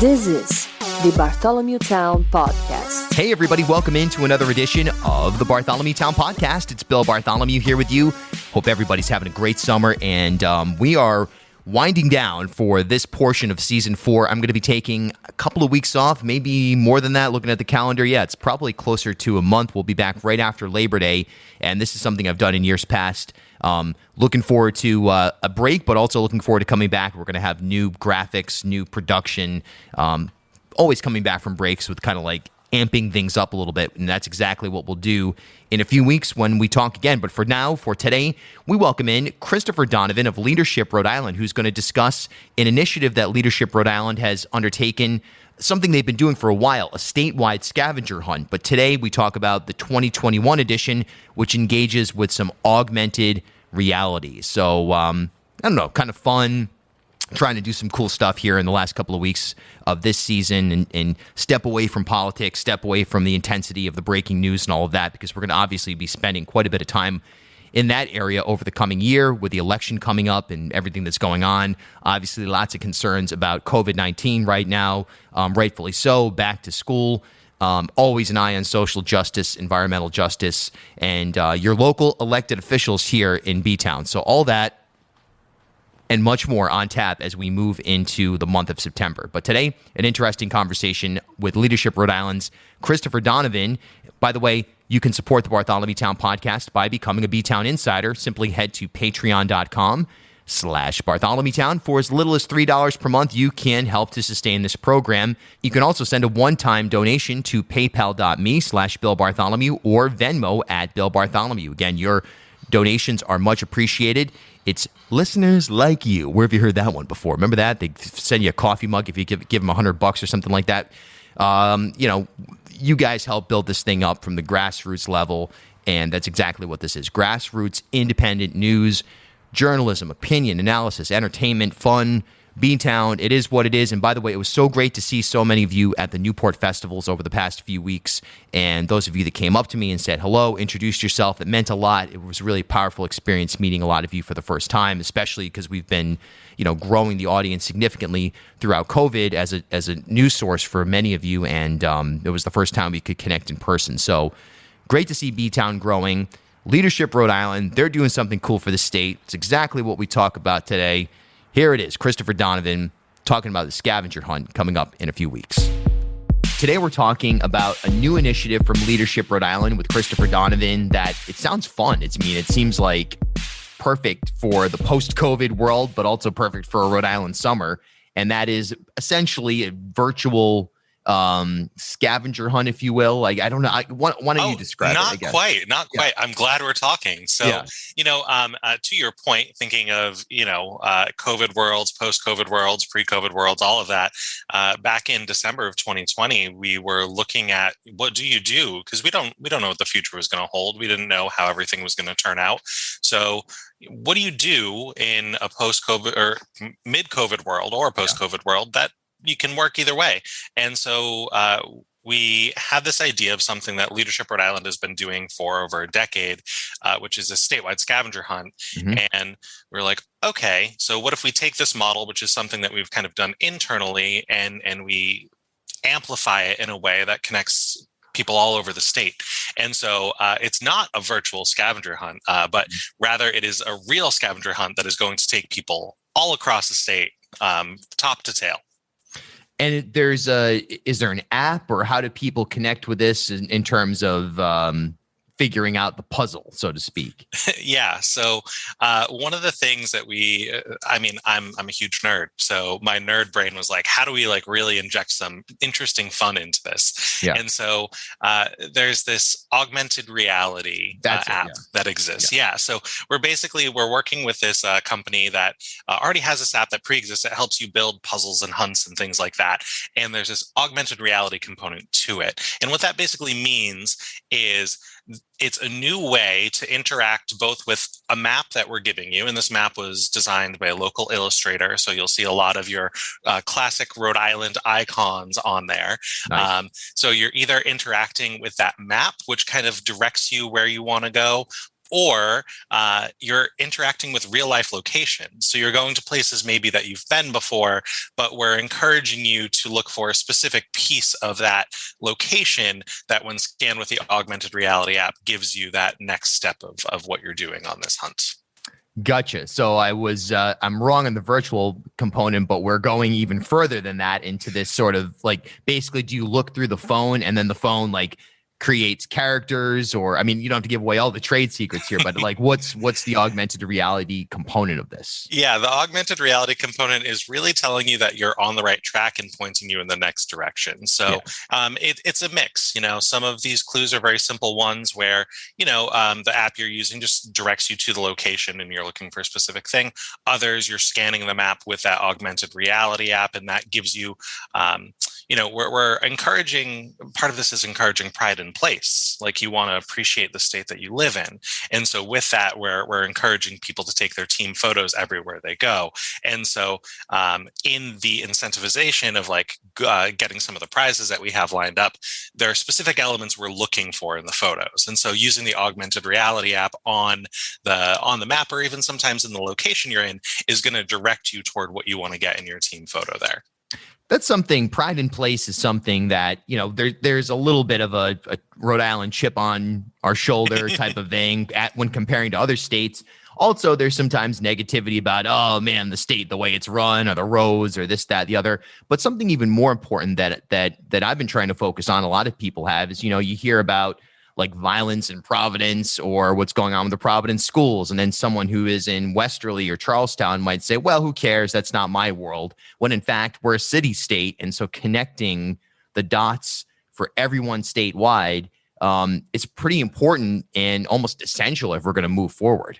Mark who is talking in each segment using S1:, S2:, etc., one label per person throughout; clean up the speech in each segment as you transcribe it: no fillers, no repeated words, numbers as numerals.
S1: This is the Bartholomew Town Podcast.
S2: Hey, everybody. Welcome into another edition of the Bartholomew Town Podcast. It's Bill Bartholomew here with you. Hope everybody's having a great summer. And we are winding down for this portion of Season 4. I'm going to be taking a couple of weeks off, maybe more than that, looking at the calendar. Yeah, it's probably closer to a month. We'll be back right after Labor Day. And this is something I've done in years past. Looking forward to a break, but also looking forward to coming back. We're going to have new graphics, new production, always coming back from breaks with kind of like amping things up a little bit. And that's exactly what we'll do in a few weeks when we talk again. But for now, for today, we welcome in Christopher Donovan of Leadership Rhode Island, who's going to discuss an initiative that Leadership Rhode Island has undertaken, something they've been doing for a while, a statewide scavenger hunt. But today we talk about the 2021 edition, which engages with some augmented reality. So, I don't know, kind of fun, trying to do some cool stuff here in the last couple of weeks of this season and step away from politics, step away from the intensity of the breaking news and all of that, because we're going to obviously be spending quite a bit of time in that area over the coming year with the election coming up and everything that's going on. Obviously, lots of concerns about COVID-19 right now, rightfully so, back to school. Always an eye on social justice, environmental justice, and your local elected officials here in B-Town. So all that and much more on tap as we move into the month of September. But today, an interesting conversation with Leadership Rhode Island's Christopher Donovan. By the way, you can support the Bartholomew Town Podcast by becoming a B-Town Insider. Simply head to patreon.com/Bartholomew Town. For as little as $3 per month, you can help to sustain this program. You can also send a one-time donation to paypal.me/Bill Bartholomew or Venmo at Bill Bartholomew. Again, your donations are much appreciated. It's listeners like you. Where have you heard that one before? Remember that? They send you a coffee mug if you give them $100 or something like that. You guys help build this thing up from the grassroots level, and that's exactly what this is. Grassroots, independent news, journalism, opinion, analysis, entertainment, fun, B-Town. It is what it is. And by the way, it was so great to see so many of you at the Newport festivals over the past few weeks. And those of you that came up to me and said hello, introduced yourself, it meant a lot. It was a really powerful experience meeting a lot of you for the first time, especially because we've been, growing the audience significantly throughout COVID as a news source for many of you. And it was the first time we could connect in person. So great to see B-Town growing. Leadership Rhode Island, they're doing something cool for the state. It's exactly what we talk about today. Here it is, Christopher Donovan talking about the scavenger hunt coming up in a few weeks. Today we're talking about a new initiative from Leadership Rhode Island with Christopher Donovan that it sounds fun. It seems like perfect for the post-COVID world, but also perfect for a Rhode Island summer. And that is essentially a virtual scavenger hunt, if you will. Like, I don't know. Why don't you describe it?
S3: Not quite. I'm glad we're talking. So, to your point, thinking of, COVID worlds, post-COVID worlds, pre-COVID worlds, all of that, back in December of 2020, we were looking at what do you do? Because we don't know what the future was going to hold. We didn't know how everything was going to turn out. So what do you do in a post-COVID or mid-COVID world or a post-COVID world that you can work either way? And so we had this idea of something that Leadership Rhode Island has been doing for over a decade, which is a statewide scavenger hunt. Mm-hmm. And we're like, okay, so what if we take this model, which is something that we've kind of done internally, and we amplify it in a way that connects people all over the state. And so it's not a virtual scavenger hunt, but rather it is a real scavenger hunt that is going to take people all across the state, top to tail.
S2: And is there an app, or how do people connect with this in terms of figuring out the puzzle, so to speak?
S3: Yeah. So one of the things that I'm a huge nerd. So my nerd brain was like, how do we really inject some interesting fun into this? Yeah. And so there's this augmented reality app that exists. Yeah. So we're working with this company that already has this app that pre-exists that helps you build puzzles and hunts and things like that. And there's this augmented reality component to it. And what that basically means is it's a new way to interact both with a map that we're giving you. And this map was designed by a local illustrator. So you'll see a lot of your classic Rhode Island icons on there. Nice. So you're either interacting with that map, which kind of directs you where you want to go, or you're interacting with real life locations. So you're going to places maybe that you've been before, but we're encouraging you to look for a specific piece of that location that when scanned with the augmented reality app gives you that next step of what you're doing on this hunt.
S2: Gotcha. So I'm wrong on the virtual component, but we're going even further than that into this sort of like, basically, do you look through the phone and then the phone like creates characters? Or, I mean, you don't have to give away all the trade secrets here, but like, what's the augmented reality component of this?
S3: Yeah, the augmented reality component is really telling you that you're on the right track and pointing you in the next direction. So it's a mix. Some of these clues are very simple ones where, the app you're using just directs you to the location and you're looking for a specific thing. Others, you're scanning the map with that augmented reality app, and that gives you, we're encouraging, part of this is encouraging pride in place. Like, you want to appreciate the state that you live in. And so with that, we're encouraging people to take their team photos everywhere they go. And so in the incentivization of like getting some of the prizes that we have lined up, there are specific elements we're looking for in the photos. And so using the augmented reality app on the map, or even sometimes in the location you're in, is going to direct you toward what you want to get in your team photo there.
S2: That's something, pride in place is something that, there's a little bit of a Rhode Island chip on our shoulder type of thing when comparing to other states. Also, there's sometimes negativity about, oh man, the state, the way it's run, or the roads, or this, that, the other. But something even more important that I've been trying to focus on, a lot of people have, is, you hear about like violence in Providence, or what's going on with the Providence schools. And then someone who is in Westerly or Charlestown might say, well, who cares? That's not my world. When in fact, we're a city state. And so connecting the dots for everyone statewide is pretty important and almost essential if we're going to move forward.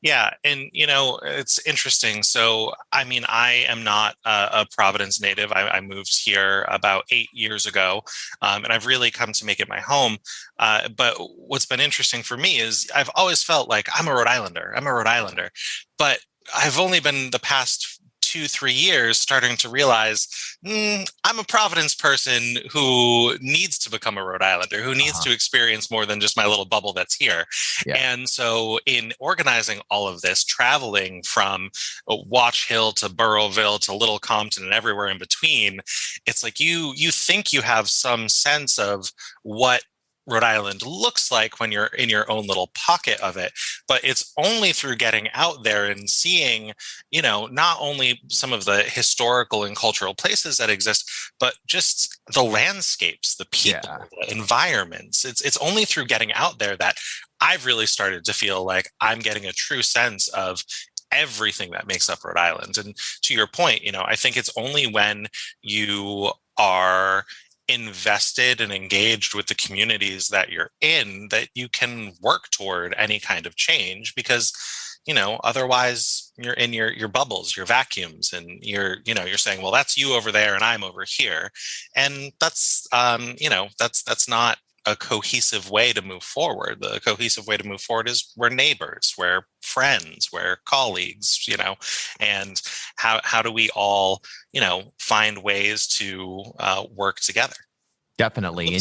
S3: Yeah. And, it's interesting. So, I mean, I am not a Providence native. I moved here about 8 years ago, and I've really come to make it my home. But what's been interesting for me is I've always felt like I'm a Rhode Islander. But I've only been the past 2-3 years starting to realize I'm a Providence person who needs to become a Rhode Islander, who needs to experience more than just my little bubble that's here. Yeah. And so in organizing all of this, traveling from Watch Hill to Burrowville to Little Compton and everywhere in between, it's like you think you have some sense of what Rhode Island looks like when you're in your own little pocket of it. But it's only through getting out there and seeing, not only some of the historical and cultural places that exist, but just the landscapes, the people, the environments. It's only through getting out there that I've really started to feel like I'm getting a true sense of everything that makes up Rhode Island. And to your point, I think it's only when you are invested and engaged with the communities that you're in that you can work toward any kind of change, because otherwise you're in your bubbles, your vacuums, and you're saying, well, that's you over there and I'm over here, and that's that's not a cohesive way to move forward. The cohesive way to move forward is we're neighbors, we're friends, we're colleagues, and how do we all, find ways to work together?
S2: Definitely.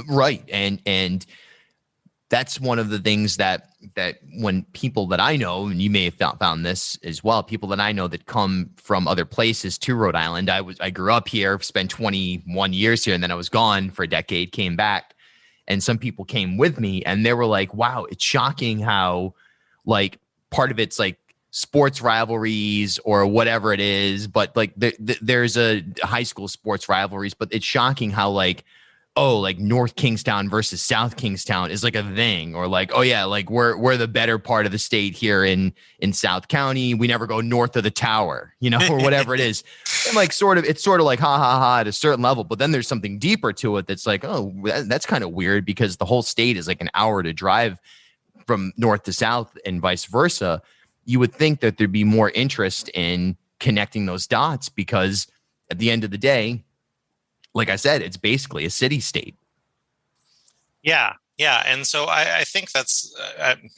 S2: Right. And that's one of the things that when people that I know, and you may have found this as well, people that I know that come from other places to Rhode Island. I grew up here, spent 21 years here, and then I was gone for a decade, came back. And some people came with me and they were like, wow, it's shocking how like part of it's like sports rivalries or whatever it is. But like there's a high school sports rivalries, but it's shocking how like, oh, like North Kingstown versus South Kingstown is like a thing, or like, oh yeah, like we're the better part of the state here in South County. We never go north of the tower, or whatever it is. And like it's sort of like ha ha ha at a certain level, but then there's something deeper to it that's like, oh, that's kind of weird because the whole state is like an hour to drive from north to south and vice versa. You would think that there'd be more interest in connecting those dots because at the end of the day, like I said, it's basically a city state. Yeah.
S3: Yeah. And so I think that's,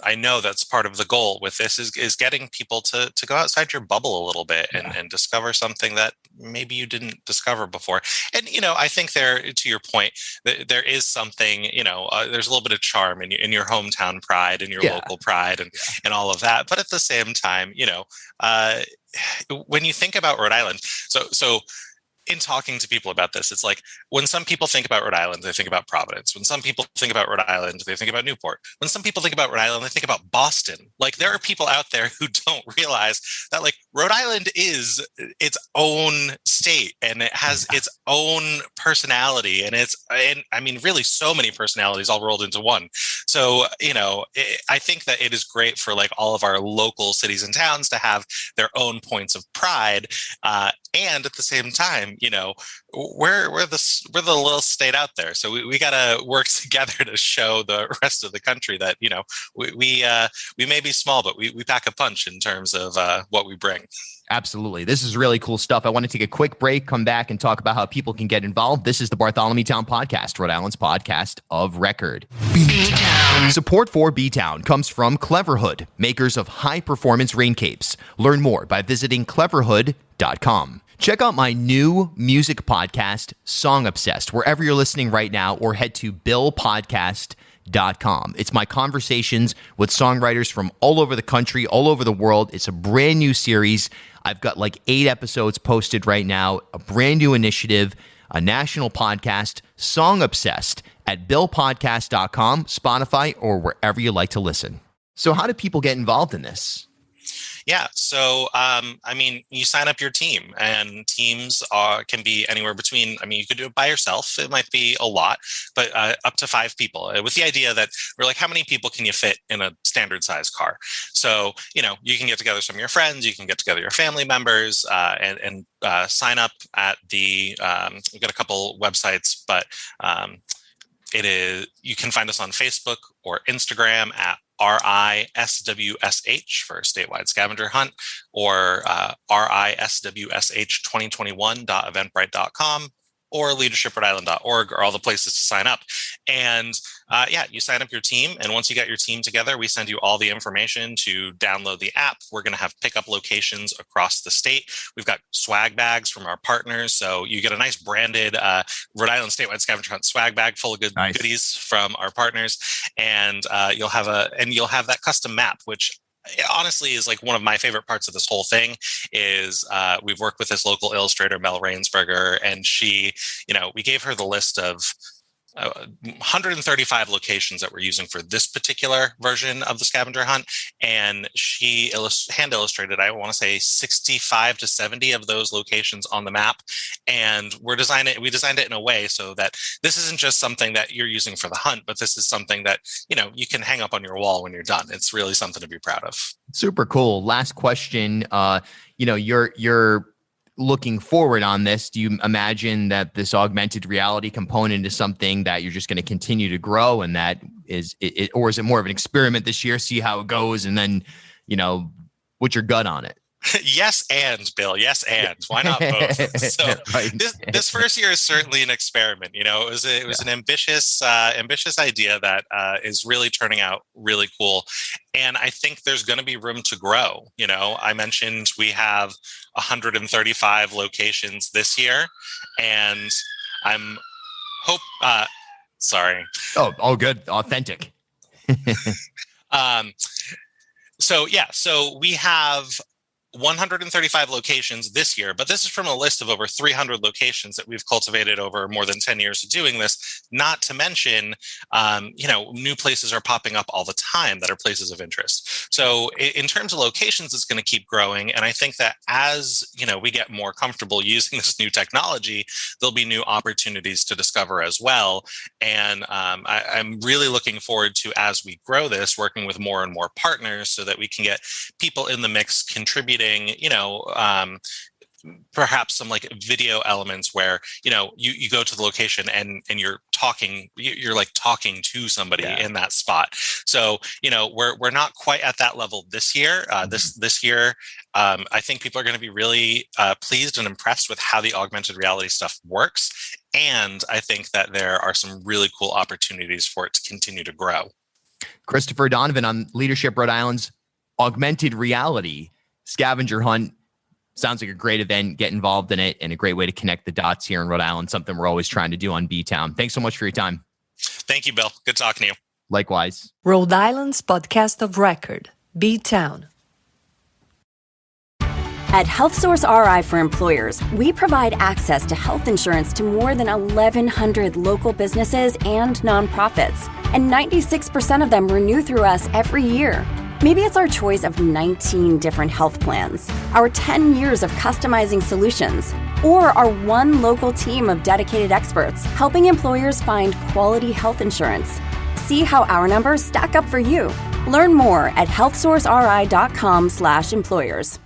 S3: I know that's part of the goal with this is getting people to go outside your bubble a little bit and discover something that maybe you didn't discover before. And, I think there, to your point, there is something, there's a little bit of charm in your hometown pride and your local pride and all of that. But at the same time, when you think about Rhode Island, so in talking to people about this, it's like when some people think about Rhode Island, they think about Providence. When some people think about Rhode Island, they think about Newport. When some people think about Rhode Island, they think about Boston. Like, there are people out there who don't realize that, like, Rhode Island is its own state and it has its own personality, and I mean, really so many personalities all rolled into one. So, I think that it is great for, like, all of our local cities and towns to have their own points of pride. And at the same time, we're the little state out there, so we got to work together to show the rest of the country that we may be small, but we pack a punch in terms of what we bring.
S2: Absolutely. This is really cool stuff. I want to take a quick break, come back, and talk about how people can get involved. This is the Bartholomew Town Podcast, Rhode Island's podcast of record. B-Town. Support for B-Town comes from Cleverhood, makers of high-performance rain capes. Learn more by visiting cleverhood.com. Check out my new music podcast, Song Obsessed, wherever you're listening right now, or head to billpodcast.com. It's my conversations with songwriters from all over the country, all over the world. It's a brand new series. I've got like 8 episodes posted right now, a brand new initiative, a national podcast, Song Obsessed, at billpodcast.com, Spotify, or wherever you like to listen. So how do people get involved in this?
S3: Yeah. So, you sign up your team, and teams can be anywhere between, you could do it by yourself. It might be a lot, but up to 5 people, with the idea that we're like, how many people can you fit in a standard size car? So, you can get together some of your friends, you can get together your family members, and sign up at we've got a couple websites, but you can find us on Facebook or Instagram at RISWSH for Statewide Scavenger Hunt, or RISWSH2021.eventbrite.com, or leadershiprhodeisland.org, are all the places to sign up. And you sign up your team, and once you get your team together, we send you all the information to download the app. We're going to have pickup locations across the state. We've got swag bags from our partners, so you get a nice branded Rhode Island Statewide Scavenger Hunt swag bag full of goodies from our partners, and you'll have that custom map, which honestly is like one of my favorite parts of this whole thing. Is we've worked with this local illustrator, Mel Rainsberger, and she, we gave her the list of 135 locations that we're using for this particular version of the scavenger hunt, and she hand illustrated, I want to say 65 to 70 of those locations on the map. And we designed it in a way so that this isn't just something that you're using for the hunt, but this is something that you can hang up on your wall when you're done. It's really something to be proud of. Super
S2: cool. Last question. You're looking forward on this, do you imagine that this augmented reality component is something that you're just going to continue to grow, and that is it, or is it more of an experiment this year, see how it goes, and then, what's your gut on it?
S3: Yes, and Bill. Yes, and why not both? So right. this first year is certainly an experiment. It was an ambitious idea that is really turning out really cool, and I think there's going to be room to grow. I mentioned we have 135 locations this year, and sorry.
S2: Oh, all good, authentic.
S3: So we have 135 locations this year, but this is from a list of over 300 locations that we've cultivated over more than 10 years of doing this. Not to mention, new places are popping up all the time that are places of interest. So in terms of locations, it's going to keep growing. And I think that as, we get more comfortable using this new technology, there'll be new opportunities to discover as well. And I'm really looking forward to, as we grow this, working with more and more partners so that we can get people in the mix contributing, perhaps some like video elements where, you go to the location and you're talking to somebody in that spot. So, we're not quite at that level this year. This year, I think people are going to be really pleased and impressed with how the augmented reality stuff works. And I think that there are some really cool opportunities for it to continue to grow.
S2: Christopher Donovan on Leadership Rhode Island's augmented reality scavenger hunt Sounds like a great event. Get involved in it and a great way to connect the dots here in Rhode Island, something we're always trying to do on B-Town. Thanks so much for your time.
S3: Thank you, Bill. Good talking to you.
S2: Likewise.
S1: Rhode Island's podcast of record, B-Town.
S4: At HealthSource RI for Employers, we provide access to health insurance to more than 1,100 local businesses and nonprofits, and 96% of them renew through us every year. Maybe it's our choice of 19 different health plans, our 10 years of customizing solutions, or our one local team of dedicated experts helping employers find quality health insurance. See how our numbers stack up for you. Learn more at healthsourceri.com/employers.